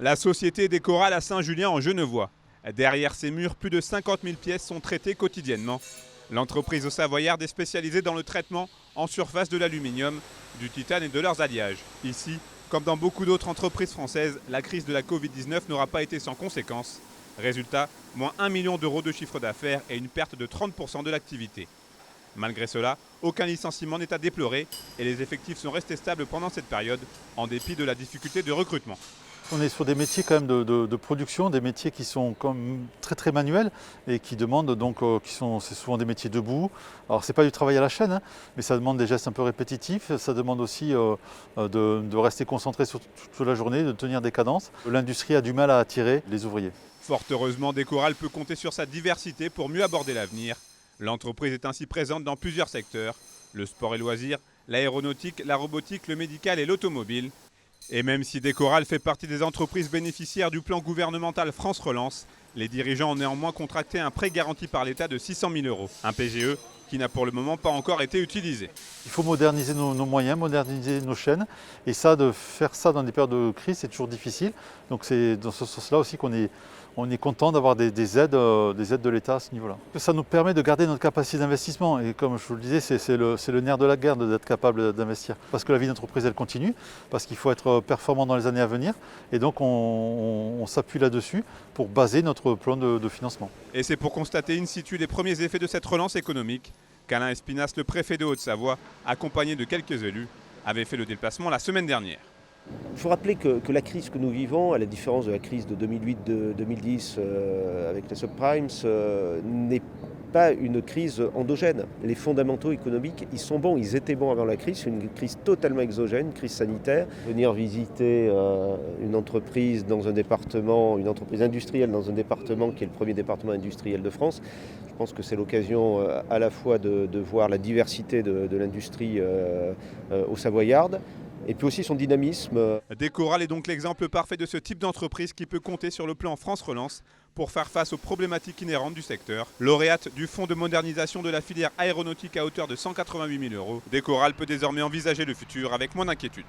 La société Décoral à Saint-Julien en Genevois. Derrière ces murs, plus de 50 000 pièces sont traitées quotidiennement. L'entreprise savoyarde est spécialisée dans le traitement en surface de l'aluminium, du titane et de leurs alliages. Ici, comme dans beaucoup d'autres entreprises françaises, la crise de la Covid-19 n'aura pas été sans conséquences. Résultat, moins 1 million d'euros de chiffre d'affaires et une perte de 30% de l'activité. Malgré cela, aucun licenciement n'est à déplorer et les effectifs sont restés stables pendant cette période, en dépit de la difficulté de recrutement. On est sur des métiers quand même de production, des métiers qui sont comme très manuels et qui demandent donc, c'est souvent des métiers debout. Alors c'est pas du travail à la chaîne, hein, mais ça demande des gestes un peu répétitifs, ça demande aussi de rester concentré sur toute la journée, de tenir des cadences. L'industrie a du mal à attirer les ouvriers. Fort heureusement, Décoral peut compter sur sa diversité pour mieux aborder l'avenir. L'entreprise est ainsi présente dans plusieurs secteurs, le sport et loisirs, l'aéronautique, la robotique, le médical et l'automobile. Et même si Décoral fait partie des entreprises bénéficiaires du plan gouvernemental France Relance, les dirigeants ont néanmoins contracté un prêt garanti par l'État de 600 000 €, un PGE qui n'a pour le moment pas encore été utilisé. Il faut moderniser nos moyens, moderniser nos chaînes, et ça, de faire ça dans des périodes de crise, c'est toujours difficile. Donc c'est dans ce sens-là aussi qu'on est content d'avoir des aides de l'État à ce niveau-là. Ça nous permet de garder notre capacité d'investissement, et comme je vous le disais, c'est le nerf de la guerre d'être capable d'investir. Parce que la vie d'entreprise, elle continue, parce qu'il faut être performant dans les années à venir, et donc on s'appuie là-dessus pour baser notre plan de financement. Et c'est pour constater in situ les premiers effets de cette relance économique qu'Alain Espinasse, le préfet de Haute-Savoie, accompagné de quelques élus, avait fait le déplacement la semaine dernière. Il faut rappeler que la crise que nous vivons, à la différence de la crise de 2008-2010 avec les subprimes, n'est pas une crise endogène. Les fondamentaux économiques, ils sont bons, ils étaient bons avant la crise. C'est une crise totalement exogène, une crise sanitaire. Venir visiter une entreprise dans un département, une entreprise industrielle dans un département qui est le premier département industriel de France, je pense que c'est l'occasion à la fois de voir la diversité de l'industrie au Savoyarde, et puis aussi son dynamisme. Décoral est donc l'exemple parfait de ce type d'entreprise qui peut compter sur le plan France Relance pour faire face aux problématiques inhérentes du secteur. Lauréate du fonds de modernisation de la filière aéronautique à hauteur de 188 000 €, Décoral peut désormais envisager le futur avec moins d'inquiétude.